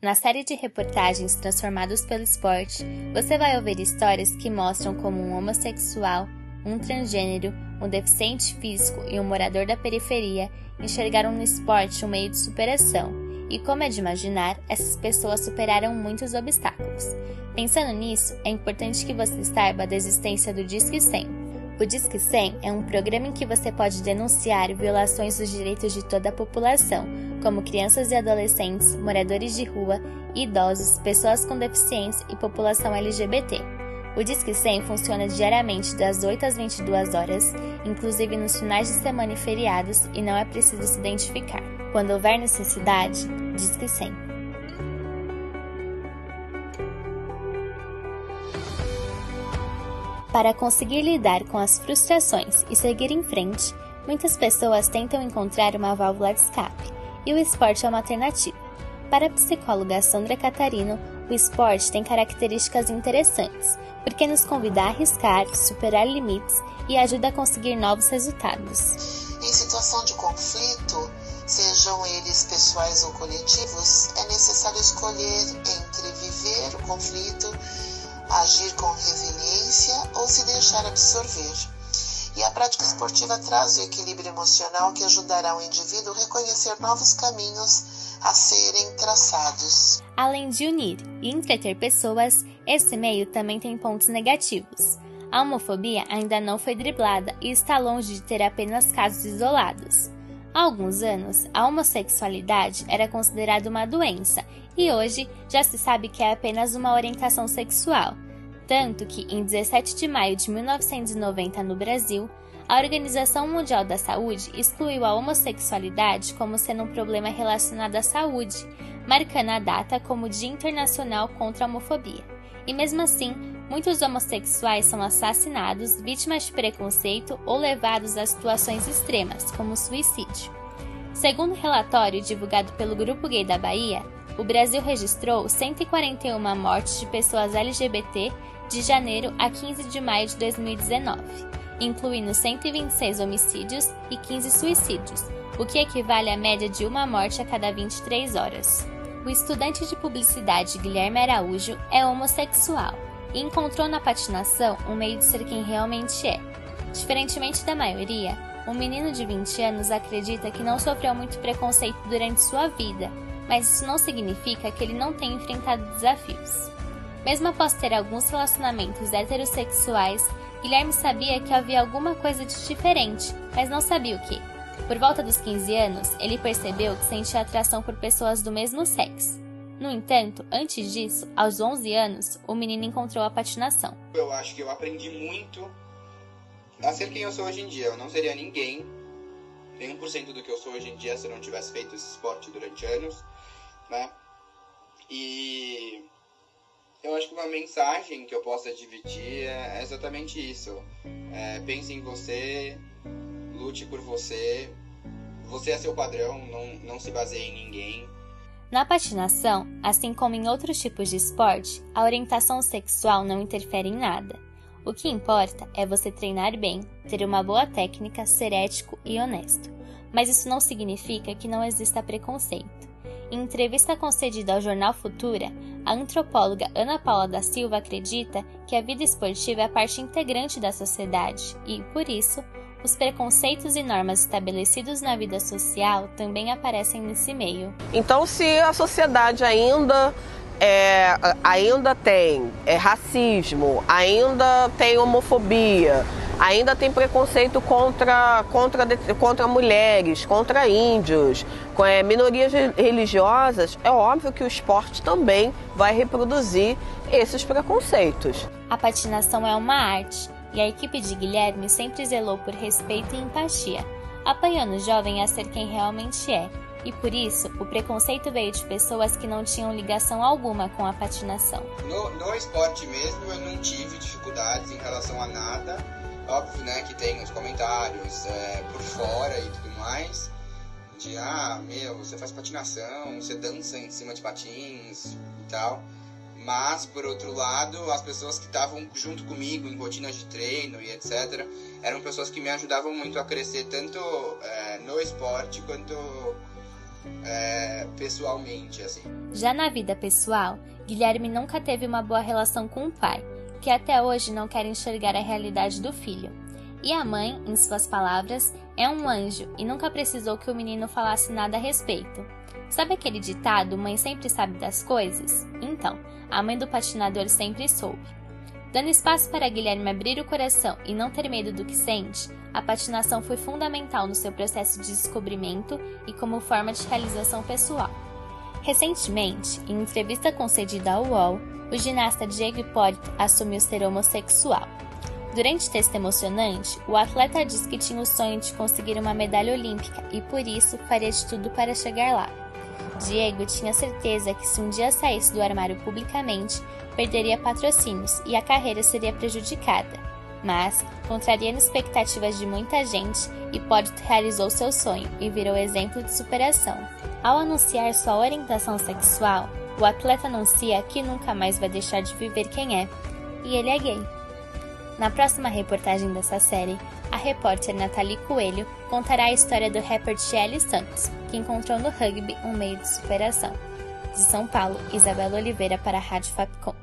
Na série de reportagens Transformados pelo Esporte, você vai ouvir histórias que mostram como um homossexual, um transgênero, um deficiente físico e um morador da periferia enxergaram no esporte um meio de superação, e como é de imaginar, essas pessoas superaram muitos obstáculos. Pensando nisso, é importante que você saiba da existência do Disque 100. O Disque 100 é um programa em que você pode denunciar violações dos direitos de toda a população, como crianças e adolescentes, moradores de rua, idosos, pessoas com deficiência e população LGBT. O Disque 100 funciona diariamente das 8 às 22 horas, inclusive nos finais de semana e feriados, e não é preciso se identificar. Quando houver necessidade, Disque 100. Para conseguir lidar com as frustrações e seguir em frente, muitas pessoas tentam encontrar uma válvula de escape, e o esporte é uma alternativa. Para a psicóloga Sandra Catarino, o esporte tem características interessantes, porque nos convida a arriscar, superar limites e ajuda a conseguir novos resultados. Em situação de conflito, sejam eles pessoais ou coletivos, é necessário escolher entre viver o conflito, agir com resiliência ou se deixar absorver. E a prática esportiva traz o equilíbrio emocional que ajudará o indivíduo a reconhecer novos caminhos a serem traçados. Além de unir e entreter pessoas, esse meio também tem pontos negativos. A homofobia ainda não foi driblada e está longe de ter apenas casos isolados. Há alguns anos, a homossexualidade era considerada uma doença e hoje já se sabe que é apenas uma orientação sexual. Tanto que, em 17 de maio de 1990 no Brasil, a Organização Mundial da Saúde excluiu a homossexualidade como sendo um problema relacionado à saúde, marcando a data como Dia Internacional contra a Homofobia. E mesmo assim, muitos homossexuais são assassinados, vítimas de preconceito ou levados a situações extremas, como suicídio. Segundo o relatório divulgado pelo Grupo Gay da Bahia, o Brasil registrou 141 mortes de pessoas LGBT de janeiro a 15 de maio de 2019, incluindo 126 homicídios e 15 suicídios, o que equivale à média de uma morte a cada 23 horas. O estudante de publicidade Guilherme Araújo é homossexual e encontrou na patinação um meio de ser quem realmente é. Diferentemente da maioria, o menino de 20 anos acredita que não sofreu muito preconceito durante sua vida, mas isso não significa que ele não tenha enfrentado desafios. Mesmo após ter alguns relacionamentos heterossexuais, Guilherme sabia que havia alguma coisa de diferente, mas não sabia o que. Por volta dos 15 anos, ele percebeu que sentia atração por pessoas do mesmo sexo. No entanto, antes disso, aos 11 anos, o menino encontrou a patinação. Eu acho que eu aprendi muito a ser quem eu sou hoje em dia. Eu não seria ninguém, nem 1% do que eu sou hoje em dia, se eu não tivesse feito esse esporte durante anos, né? E eu acho que uma mensagem que eu possa dividir é exatamente isso. Pense em você, lute por você. Você é seu padrão, não se baseie em ninguém. Na patinação, assim como em outros tipos de esporte, a orientação sexual não interfere em nada. O que importa é você treinar bem, ter uma boa técnica, ser ético e honesto. Mas isso não significa que não exista preconceito. Em entrevista concedida ao jornal Futura, a antropóloga Ana Paula da Silva acredita que a vida esportiva é parte integrante da sociedade e, por isso, os preconceitos e normas estabelecidos na vida social também aparecem nesse meio. Então, se a sociedade ainda tem racismo, ainda tem homofobia, ainda tem preconceito contra mulheres, contra índios, com minorias religiosas, é óbvio que o esporte também vai reproduzir esses preconceitos. A patinação é uma arte e a equipe de Guilherme sempre zelou por respeito e empatia, apoiando o jovem a ser quem realmente é. E por isso, o preconceito veio de pessoas que não tinham ligação alguma com a patinação. No esporte mesmo, eu não tive dificuldades em relação a nada. Óbvio, né, que tem os comentários por fora e tudo mais. De, você faz patinação, você dança em cima de patins e tal. Mas, por outro lado, as pessoas que estavam junto comigo em rotinas de treino e etc., eram pessoas que me ajudavam muito a crescer, tanto no esporte quanto pessoalmente, assim. Já na vida pessoal, Guilherme nunca teve uma boa relação com o pai, que até hoje não quer enxergar a realidade do filho. E a mãe, em suas palavras, é um anjo e nunca precisou que o menino falasse nada a respeito. Sabe aquele ditado, mãe sempre sabe das coisas? Então, a mãe do patinador sempre soube. Dando espaço para Guilherme abrir o coração e não ter medo do que sente, a patinação foi fundamental no seu processo de descobrimento e como forma de realização pessoal. Recentemente, em entrevista concedida ao UOL, o ginasta Diego Hipólito assumiu ser homossexual. Durante o texto emocionante, o atleta disse que tinha o sonho de conseguir uma medalha olímpica e por isso faria de tudo para chegar lá. Diego tinha certeza que se um dia saísse do armário publicamente, perderia patrocínios e a carreira seria prejudicada. Mas, contrariando expectativas de muita gente, Hipólito realizou seu sonho e virou exemplo de superação. Ao anunciar sua orientação sexual, o atleta anuncia que nunca mais vai deixar de viver quem é, e ele é gay. Na próxima reportagem dessa série, a repórter Nathalie Coelho contará a história do rapper Tiele Santos, que encontrou no rugby um meio de superação. De São Paulo, Isabela Oliveira para a Rádio Fapcom.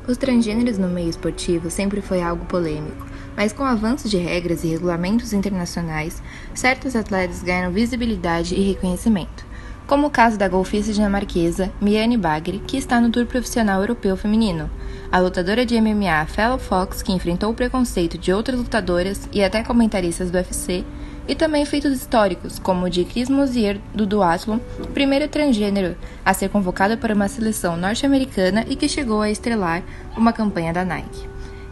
Os transgêneros no meio esportivo sempre foi algo polêmico, mas com o avanço de regras e regulamentos internacionais, certos atletas ganharam visibilidade e reconhecimento, como o caso da golfista dinamarquesa Miane Bagre, que está no Tour Profissional Europeu Feminino, a lutadora de MMA Fallon Fox, que enfrentou o preconceito de outras lutadoras e até comentaristas do UFC, e também feitos históricos, como o de Chris Mosier, do duatlon, primeiro transgênero a ser convocado para uma seleção norte-americana e que chegou a estrelar uma campanha da Nike.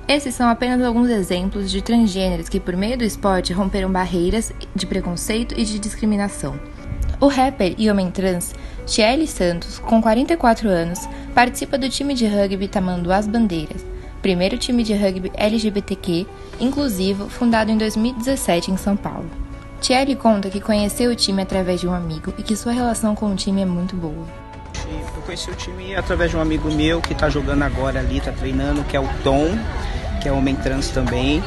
Esses são apenas alguns exemplos de transgêneros que, por meio do esporte, romperam barreiras de preconceito e de discriminação. O rapper e homem trans Tiele Santos, com 44 anos, participa do time de rugby Tamanduá As Bandeiras, primeiro time de rugby LGBTQ inclusivo fundado em 2017 em São Paulo. Tiele conta que conheceu o time através de um amigo e que sua relação com o time é muito boa. Eu conheci o time através de um amigo meu que está jogando agora ali, está treinando, que é o Tom, que é homem trans também.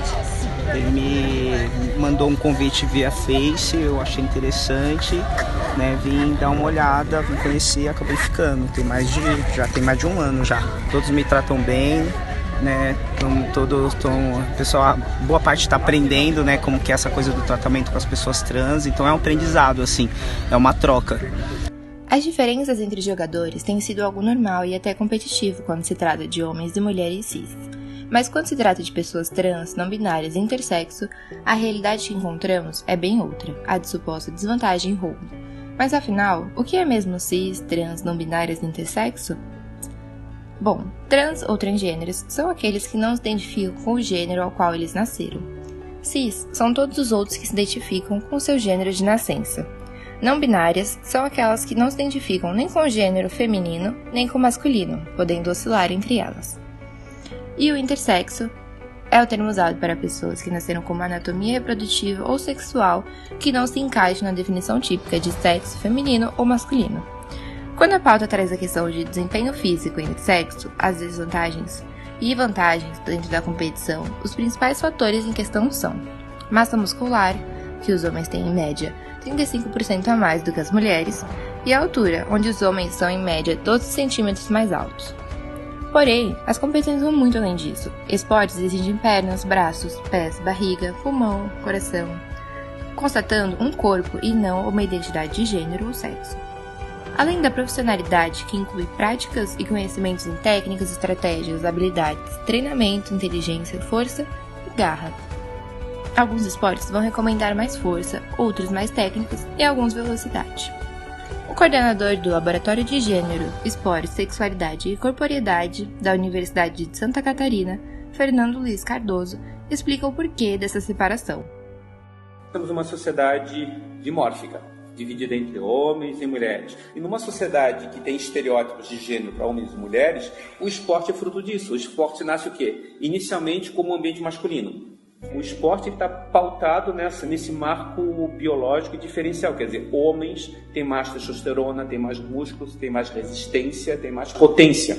Ele me mandou um convite via Face, eu achei interessante, né? Vim dar uma olhada, vim conhecer e acabei ficando. Já tem mais de um ano já. Todos me tratam bem, né? O pessoal, boa parte está aprendendo, né? Como que é essa coisa do tratamento com as pessoas trans. Então é um aprendizado, assim, é uma troca. As diferenças entre jogadores têm sido algo normal e até competitivo quando se trata de homens e mulheres cis. Mas quando se trata de pessoas trans, não binárias e intersexo, a realidade que encontramos é bem outra, a de suposta desvantagem e roubo. Mas afinal, o que é mesmo cis, trans, não binárias e intersexo? Bom, trans ou transgêneros são aqueles que não se identificam com o gênero ao qual eles nasceram. Cis são todos os outros que se identificam com seu gênero de nascença. Não binárias são aquelas que não se identificam nem com o gênero feminino, nem com o masculino, podendo oscilar entre elas. E o intersexo é o termo usado para pessoas que nasceram com uma anatomia reprodutiva ou sexual que não se encaixe na definição típica de sexo feminino ou masculino. Quando a pauta traz a questão de desempenho físico entre sexo, as desvantagens e vantagens dentro da competição, os principais fatores em questão são massa muscular, que os homens têm em média 35% a mais do que as mulheres, e a altura, onde os homens são em média 12 centímetros mais altos. Porém, as competições vão muito além disso. Esportes exigem pernas, braços, pés, barriga, pulmão, coração, constatando um corpo e não uma identidade de gênero ou sexo. Além da profissionalidade, que inclui práticas e conhecimentos em técnicas, estratégias, habilidades, treinamento, inteligência, força e garra. Alguns esportes vão recomendar mais força, outros mais técnicas e alguns velocidade. O coordenador do Laboratório de Gênero, Esporte, Sexualidade e Corporeidade da Universidade de Santa Catarina, Fernando Luiz Cardoso, explica o porquê dessa separação. Temos uma sociedade dimórfica, dividida entre homens e mulheres. E numa sociedade que tem estereótipos de gênero para homens e mulheres, o esporte é fruto disso. O esporte nasce o quê? Inicialmente como um ambiente masculino. O esporte está pautado nesse marco biológico e diferencial, quer dizer, homens têm mais testosterona, têm mais músculos, têm mais resistência, têm mais potência.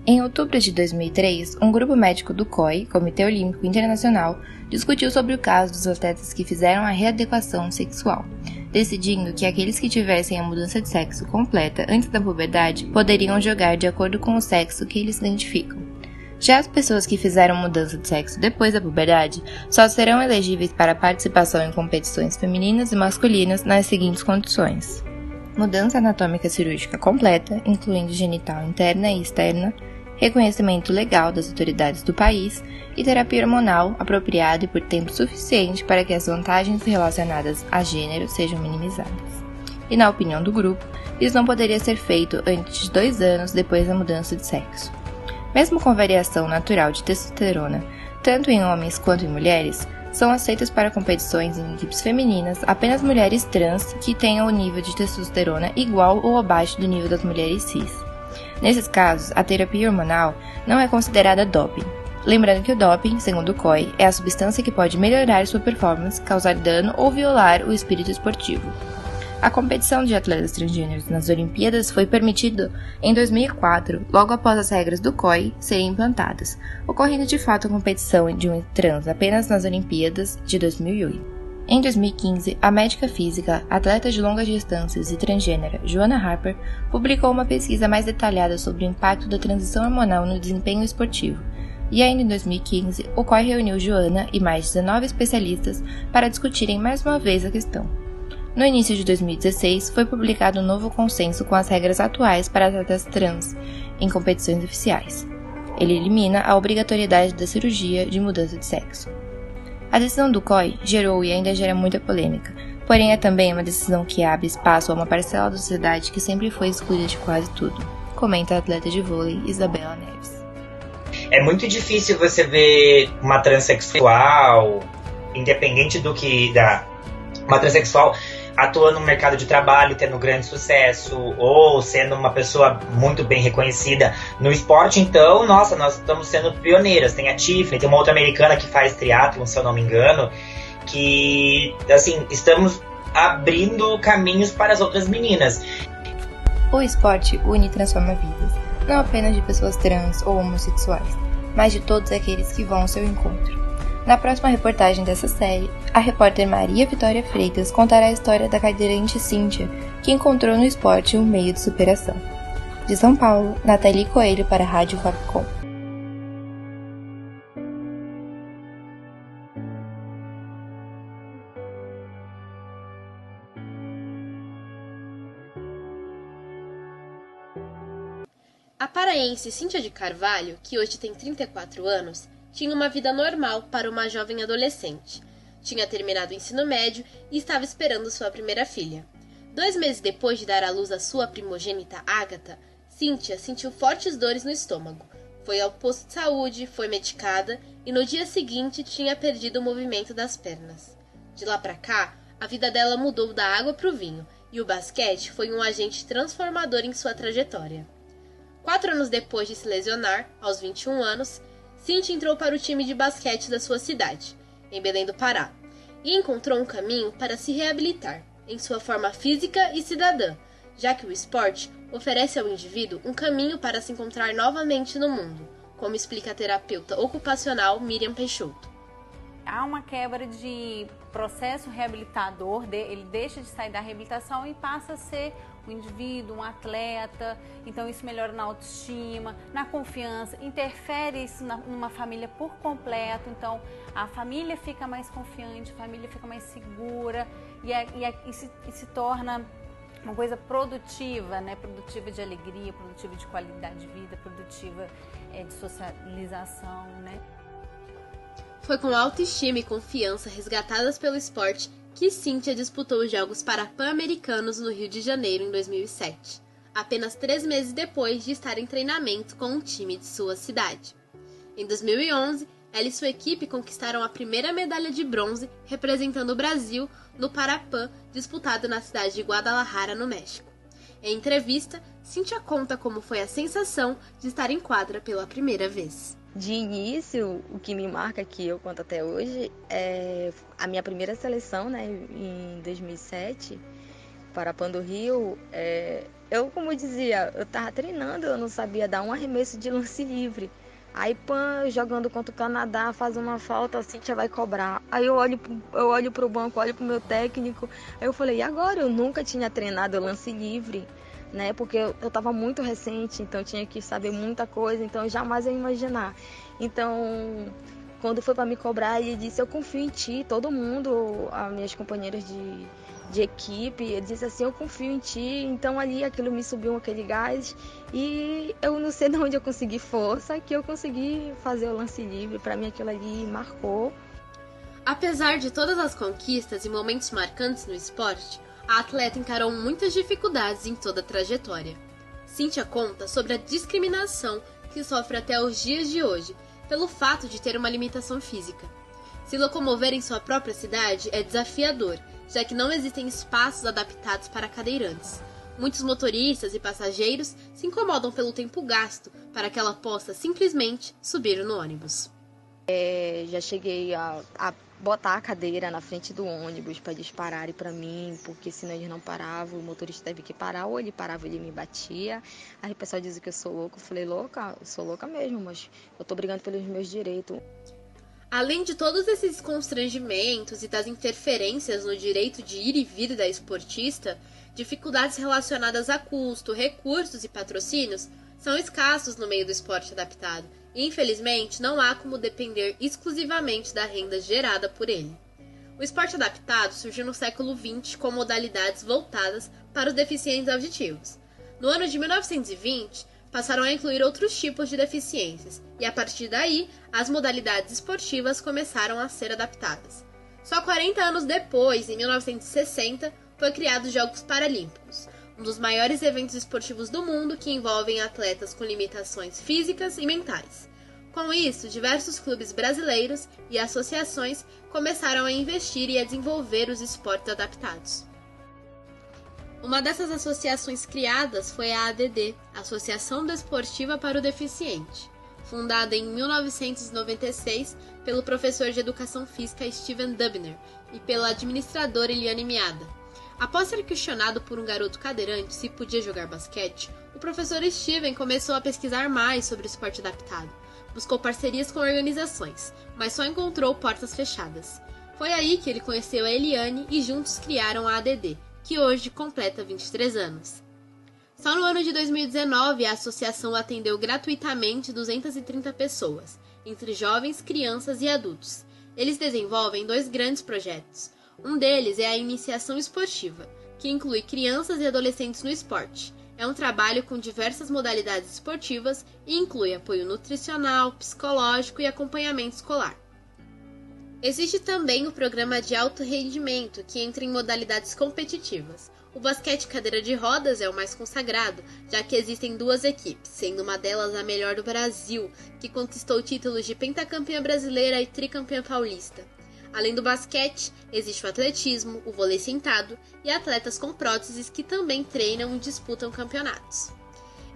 Em outubro de 2003, um grupo médico do COI, Comitê Olímpico Internacional, discutiu sobre o caso dos atletas que fizeram a readequação sexual, decidindo que aqueles que tivessem a mudança de sexo completa antes da puberdade poderiam jogar de acordo com o sexo que eles identificam. Já as pessoas que fizeram mudança de sexo depois da puberdade só serão elegíveis para participação em competições femininas e masculinas nas seguintes condições: mudança anatômica cirúrgica completa, incluindo genital interna e externa, reconhecimento legal das autoridades do país e terapia hormonal apropriada e por tempo suficiente para que as vantagens relacionadas a gênero sejam minimizadas. E na opinião do grupo, isso não poderia ser feito antes de 2 anos depois da mudança de sexo. Mesmo com variação natural de testosterona, tanto em homens quanto em mulheres, são aceitas para competições em equipes femininas apenas mulheres trans que tenham o nível de testosterona igual ou abaixo do nível das mulheres cis. Nesses casos, a terapia hormonal não é considerada doping. Lembrando que o doping, segundo o COI, é a substância que pode melhorar sua performance, causar dano ou violar o espírito esportivo. A competição de atletas transgêneros nas Olimpíadas foi permitida em 2004, logo após as regras do COI serem implantadas, ocorrendo de fato a competição de um trans apenas nas Olimpíadas de 2008. Em 2015, a médica física, atleta de longas distâncias e transgênera Joanna Harper publicou uma pesquisa mais detalhada sobre o impacto da transição hormonal no desempenho esportivo. E ainda em 2015, o COI reuniu Joanna e mais 19 especialistas para discutirem mais uma vez a questão. No início de 2016, foi publicado um novo consenso com as regras atuais para atletas trans em competições oficiais. Ele elimina a obrigatoriedade da cirurgia de mudança de sexo. A decisão do COI gerou e ainda gera muita polêmica, porém é também uma decisão que abre espaço a uma parcela da sociedade que sempre foi excluída de quase tudo, comenta a atleta de vôlei Isabela Neves. É muito difícil você ver uma transexual, independente do que uma transexual atuando no mercado de trabalho, tendo grande sucesso, ou sendo uma pessoa muito bem reconhecida no esporte. Então, nossa, nós estamos sendo pioneiras. Tem a Tiffany, tem uma outra americana que faz triatlon, se eu não me engano, que, assim, estamos abrindo caminhos para as outras meninas. O esporte une e transforma vidas, não apenas de pessoas trans ou homossexuais, mas de todos aqueles que vão ao seu encontro. Na próxima reportagem dessa série, a repórter Maria Vitória Freitas contará a história da cadeirante Cíntia, que encontrou no esporte um meio de superação. De São Paulo, Nathalie Coelho para a Rádio Fapcom. A paraense Cíntia de Carvalho, que hoje tem 34 anos, tinha uma vida normal para uma jovem adolescente. Tinha terminado o ensino médio e estava esperando sua primeira filha. 2 meses depois de dar à luz a sua primogênita Ágata, Cíntia sentiu fortes dores no estômago. Foi ao posto de saúde, foi medicada e no dia seguinte tinha perdido o movimento das pernas. De lá para cá, a vida dela mudou da água para o vinho e o basquete foi um agente transformador em sua trajetória. 4 anos depois de se lesionar, aos 21 anos, Cíntia entrou para o time de basquete da sua cidade, em Belém do Pará, e encontrou um caminho para se reabilitar, em sua forma física e cidadã, já que o esporte oferece ao indivíduo um caminho para se encontrar novamente no mundo, como explica a terapeuta ocupacional Miriam Peixoto. Há uma quebra de processo reabilitador, ele deixa de sair da reabilitação e passa a ser um indivíduo, um atleta. Então isso melhora na autoestima, na confiança, interfere isso numa família por completo. Então a família fica mais confiante, a família fica mais segura e se torna uma coisa produtiva, né? Produtiva de alegria, produtiva de qualidade de vida, produtiva de socialização, né? Foi com autoestima e confiança resgatadas pelo esporte que Cíntia disputou os Jogos Pan-Americanos no Rio de Janeiro em 2007, apenas 3 meses depois de estar em treinamento com um time de sua cidade. Em 2011, ela e sua equipe conquistaram a primeira medalha de bronze representando o Brasil no Parapan, disputado na cidade de Guadalajara, no México. Em entrevista, Cíntia conta como foi a sensação de estar em quadra pela primeira vez. De início, o que me marca, que eu conto até hoje, é a minha primeira seleção, né, em 2007, Parapando Rio, eu, como eu dizia, eu tava treinando, eu não sabia dar um arremesso de lance livre. Aí, jogando contra o Canadá, faz uma falta, a Cíntia vai cobrar. Aí eu olho pro banco, olho pro meu técnico. Aí eu falei, e agora? Eu nunca tinha treinado lance livre, né? Porque eu tava muito recente, então eu tinha que saber muita coisa, então eu jamais ia imaginar. Então, quando foi para me cobrar, ele disse, eu confio em ti, todo mundo, as minhas companheiras de equipe, ele disse assim, eu confio em ti. Então ali aquilo me subiu aquele gás e eu não sei de onde eu consegui força que eu consegui fazer o lance livre. Para mim aquilo ali marcou. Apesar de todas as conquistas e momentos marcantes no esporte, a atleta encarou muitas dificuldades em toda a trajetória. Cíntia conta sobre a discriminação que sofre até os dias de hoje pelo fato de ter uma limitação física. Se locomover em sua própria cidade é desafiador, já que não existem espaços adaptados para cadeirantes. Muitos motoristas e passageiros se incomodam pelo tempo gasto para que ela possa simplesmente subir no ônibus. Já cheguei a botar a cadeira na frente do ônibus para eles pararem para mim, porque senão eles não paravam, o motorista teve que parar, ou ele parava e ele me batia. Aí o pessoal dizia que eu sou louca, eu falei, louca? Eu sou louca mesmo, mas eu tô brigando pelos meus direitos. Além de todos esses constrangimentos e das interferências no direito de ir e vir da esportista, dificuldades relacionadas a custo, recursos e patrocínios são escassos no meio do esporte adaptado e, infelizmente, não há como depender exclusivamente da renda gerada por ele. O esporte adaptado surgiu no século XX com modalidades voltadas para os deficientes auditivos. No ano de 1920, passaram a incluir outros tipos de deficiências, e a partir daí, as modalidades esportivas começaram a ser adaptadas. Só 40 anos depois, em 1960, foi criado os Jogos Paralímpicos, um dos maiores eventos esportivos do mundo que envolvem atletas com limitações físicas e mentais. Com isso, diversos clubes brasileiros e associações começaram a investir e a desenvolver os esportes adaptados. Uma dessas associações criadas foi a ADD, Associação Desportiva para o Deficiente, fundada em 1996 pelo professor de Educação Física Steven Dubner e pela administradora Eliane Miada. Após ser questionado por um garoto cadeirante se podia jogar basquete, o professor Steven começou a pesquisar mais sobre o esporte adaptado. Buscou parcerias com organizações, mas só encontrou portas fechadas. Foi aí que ele conheceu a Eliane e juntos criaram a ADD, que hoje completa 23 anos. Só no ano de 2019, a associação atendeu gratuitamente 230 pessoas, entre jovens, crianças e adultos. Eles desenvolvem 2 grandes projetos. Um deles é a Iniciação Esportiva, que inclui crianças e adolescentes no esporte. É um trabalho com diversas modalidades esportivas e inclui apoio nutricional, psicológico e acompanhamento escolar. Existe também o programa de alto rendimento, que entra em modalidades competitivas. O basquete cadeira de rodas é o mais consagrado, já que existem 2 equipes, sendo uma delas a melhor do Brasil, que conquistou títulos de pentacampeã brasileira e tricampeã paulista. Além do basquete, existe o atletismo, o vôlei sentado e atletas com próteses que também treinam e disputam campeonatos.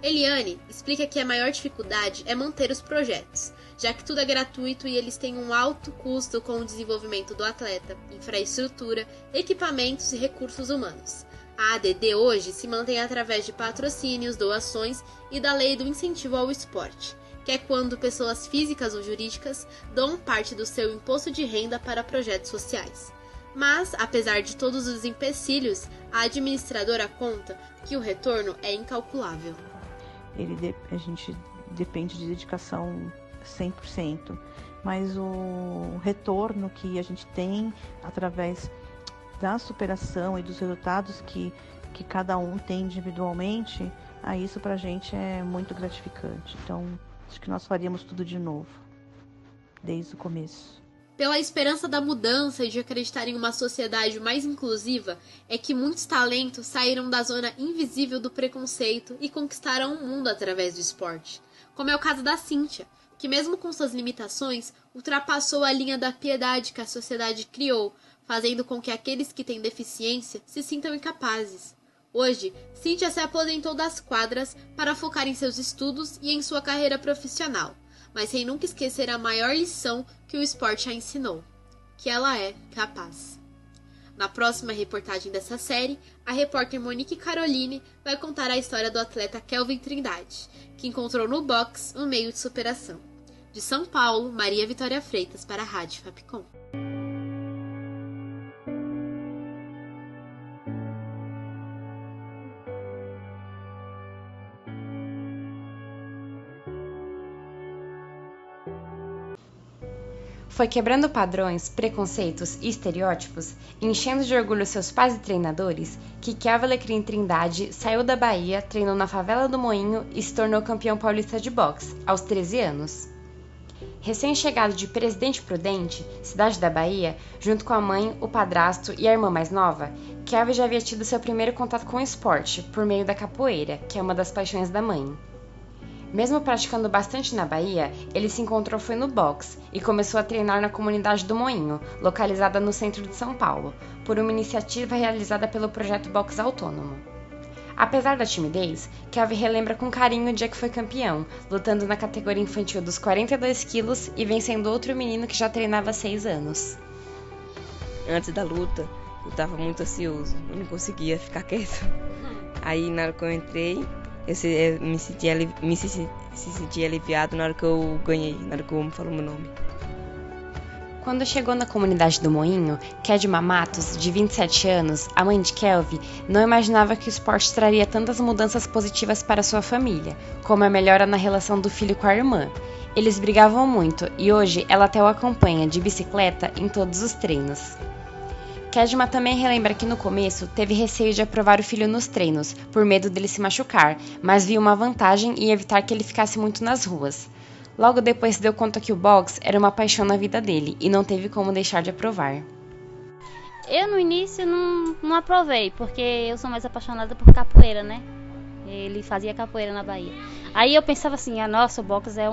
Eliane explica que a maior dificuldade é manter os projetos, já que tudo é gratuito e eles têm um alto custo com o desenvolvimento do atleta, infraestrutura, equipamentos e recursos humanos. A ADD hoje se mantém através de patrocínios, doações e da lei do incentivo ao esporte, que é quando pessoas físicas ou jurídicas dão parte do seu imposto de renda para projetos sociais. Mas, apesar de todos os empecilhos, a administradora conta que o retorno é incalculável. A gente depende de dedicação 100%, mas o retorno que a gente tem através da superação e dos resultados que cada um tem individualmente, isso pra gente é muito gratificante. Então, acho que nós faríamos tudo de novo, desde o começo. Pela esperança da mudança e de acreditar em uma sociedade mais inclusiva, é que muitos talentos saíram da zona invisível do preconceito e conquistaram o mundo através do esporte. Como é o caso da Cíntia, que mesmo com suas limitações, ultrapassou a linha da piedade que a sociedade criou, fazendo com que aqueles que têm deficiência se sintam incapazes. Hoje, Cíntia se aposentou das quadras para focar em seus estudos e em sua carreira profissional, mas sem nunca esquecer a maior lição que o esporte a ensinou, que ela é capaz. Na próxima reportagem dessa série, a repórter Monique Caroline vai contar a história do atleta Kelvin Trindade, que encontrou no boxe um meio de superação. De São Paulo, Maria Vitória Freitas para a Rádio Fapcom. Foi quebrando padrões, preconceitos e estereótipos, enchendo de orgulho seus pais e treinadores, que Kelvin Alecrim Trindade saiu da Bahia, treinou na favela do Moinho e se tornou campeão paulista de boxe, aos 13 anos. Recém-chegado de Presidente Prudente, cidade da Bahia, junto com a mãe, o padrasto e a irmã mais nova, Kelvin já havia tido seu primeiro contato com o esporte, por meio da capoeira, que é uma das paixões da mãe. Mesmo praticando bastante na Bahia, ele se encontrou foi no boxe e começou a treinar na comunidade do Moinho, localizada no centro de São Paulo, por uma iniciativa realizada pelo projeto Boxe Autônomo. Apesar da timidez, Kelvin relembra com carinho o dia que foi campeão, lutando na categoria infantil dos 42 quilos e vencendo outro menino que já treinava há 6 anos. Antes da luta, eu estava muito ansioso, eu não conseguia ficar quieto. Aí na hora que eu entrei, eu me senti aliviado na hora que eu ganhei, na hora que o homem falou meu nome. Quando chegou na comunidade do Moinho, Kedma Matos, de 27 anos, a mãe de Kelvin, não imaginava que o esporte traria tantas mudanças positivas para sua família, como a melhora na relação do filho com a irmã. Eles brigavam muito e hoje ela até o acompanha de bicicleta em todos os treinos. Kedma também relembra que no começo teve receio de aprovar o filho nos treinos, por medo dele se machucar, mas viu uma vantagem em evitar que ele ficasse muito nas ruas. Logo depois se deu conta que o boxe era uma paixão na vida dele e não teve como deixar de aprovar. Eu no início não aprovei, porque eu sou mais apaixonada por capoeira, né? Ele fazia capoeira na Bahia. Aí eu pensava assim, nossa, o boxe é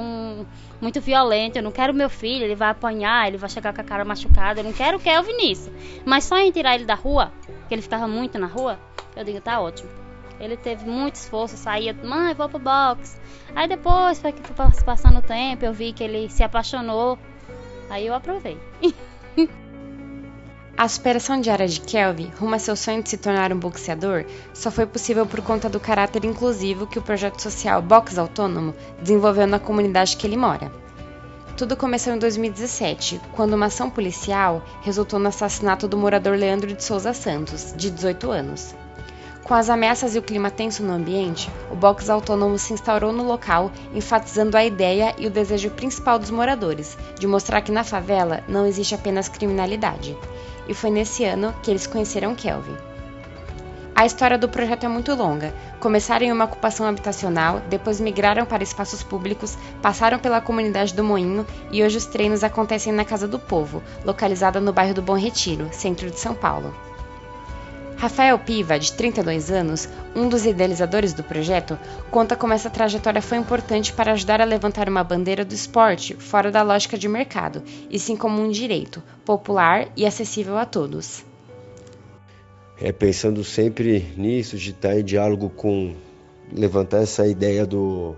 muito violento, eu não quero meu filho, ele vai apanhar, ele vai chegar com a cara machucada, eu não quero o Kelvin nisso. Mas só em tirar ele da rua, que ele ficava muito na rua, eu digo, tá ótimo. Ele teve muito esforço, saía, mãe, vou pro boxe. Aí depois, foi passando o tempo, eu vi que ele se apaixonou, aí eu aprovei. A superação diária de Kelvin rumo a seu sonho de se tornar um boxeador só foi possível por conta do caráter inclusivo que o projeto social Boxe Autônomo desenvolveu na comunidade que ele mora. Tudo começou em 2017, quando uma ação policial resultou no assassinato do morador Leandro de Souza Santos, de 18 anos. Com as ameaças e o clima tenso no ambiente, o Boxe Autônomo se instaurou no local, enfatizando a ideia e o desejo principal dos moradores, de mostrar que na favela não existe apenas criminalidade. E foi nesse ano que eles conheceram Kelvin. A história do projeto é muito longa. Começaram em uma ocupação habitacional, depois migraram para espaços públicos, passaram pela comunidade do Moinho e hoje os treinos acontecem na Casa do Povo, localizada no bairro do Bom Retiro, centro de São Paulo. Rafael Piva, de 32 anos, um dos idealizadores do projeto, conta como essa trajetória foi importante para ajudar a levantar uma bandeira do esporte fora da lógica de mercado, e sim como um direito, popular e acessível a todos. Pensando sempre nisso, de estar em diálogo com levantar essa ideia do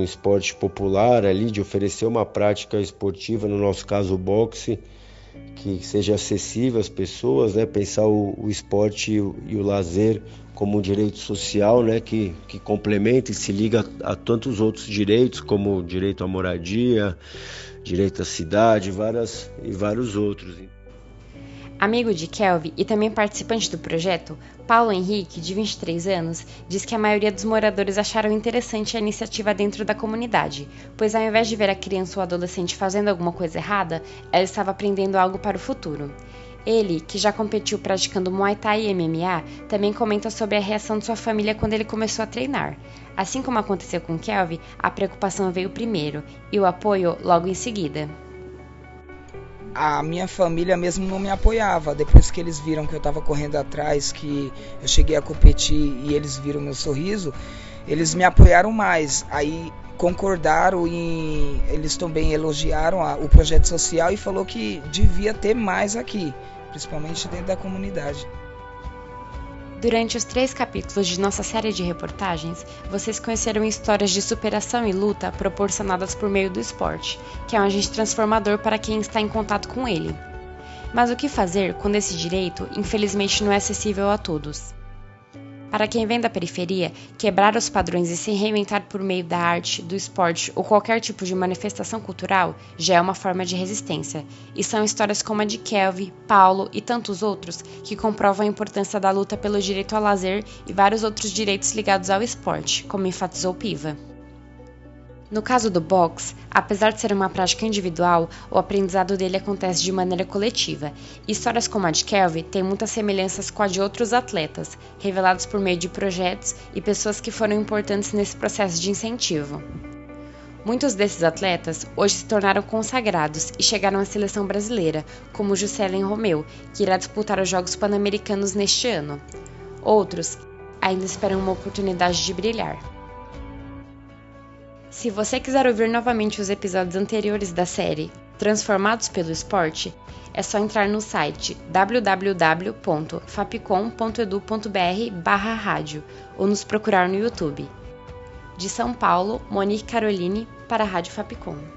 esporte popular ali, de oferecer uma prática esportiva, no nosso caso o boxe, que seja acessível às pessoas, né? Pensar o esporte e o lazer como um direito social, né? Que complementa e se liga a tantos outros direitos, como o direito à moradia, direito à cidade e vários outros. Amigo de Kelvin e também participante do projeto, Paulo Henrique, de 23 anos, diz que a maioria dos moradores acharam interessante a iniciativa dentro da comunidade, pois ao invés de ver a criança ou adolescente fazendo alguma coisa errada, ela estava aprendendo algo para o futuro. Ele, que já competiu praticando Muay Thai e MMA, também comenta sobre a reação de sua família quando ele começou a treinar. Assim como aconteceu com Kelvin, a preocupação veio primeiro e o apoio logo em seguida. A minha família mesmo não me apoiava. Depois que eles viram que eu estava correndo atrás, que eu cheguei a competir e eles viram meu sorriso, eles me apoiaram mais. Aí concordaram e eles também elogiaram o projeto social e falou que devia ter mais aqui, principalmente dentro da comunidade. Durante os 3 capítulos de nossa série de reportagens, vocês conheceram histórias de superação e luta proporcionadas por meio do esporte, que é um agente transformador para quem está em contato com ele. Mas o que fazer quando esse direito, infelizmente, não é acessível a todos? Para quem vem da periferia, quebrar os padrões e se reinventar por meio da arte, do esporte ou qualquer tipo de manifestação cultural já é uma forma de resistência. E são histórias como a de Kelvin, Paulo e tantos outros que comprovam a importância da luta pelo direito ao lazer e vários outros direitos ligados ao esporte, como enfatizou Piva. No caso do boxe, apesar de ser uma prática individual, o aprendizado dele acontece de maneira coletiva. Histórias como a de Kelvin têm muitas semelhanças com a de outros atletas, revelados por meio de projetos e pessoas que foram importantes nesse processo de incentivo. Muitos desses atletas hoje se tornaram consagrados e chegaram à seleção brasileira, como Juscelin Romeu, que irá disputar os Jogos Pan-Americanos neste ano. Outros ainda esperam uma oportunidade de brilhar. Se você quiser ouvir novamente os episódios anteriores da série Transformados pelo Esporte, é só entrar no site www.fapcom.edu.br/rádio ou nos procurar no YouTube. De São Paulo, Monique Caroline para a Rádio Fapcom.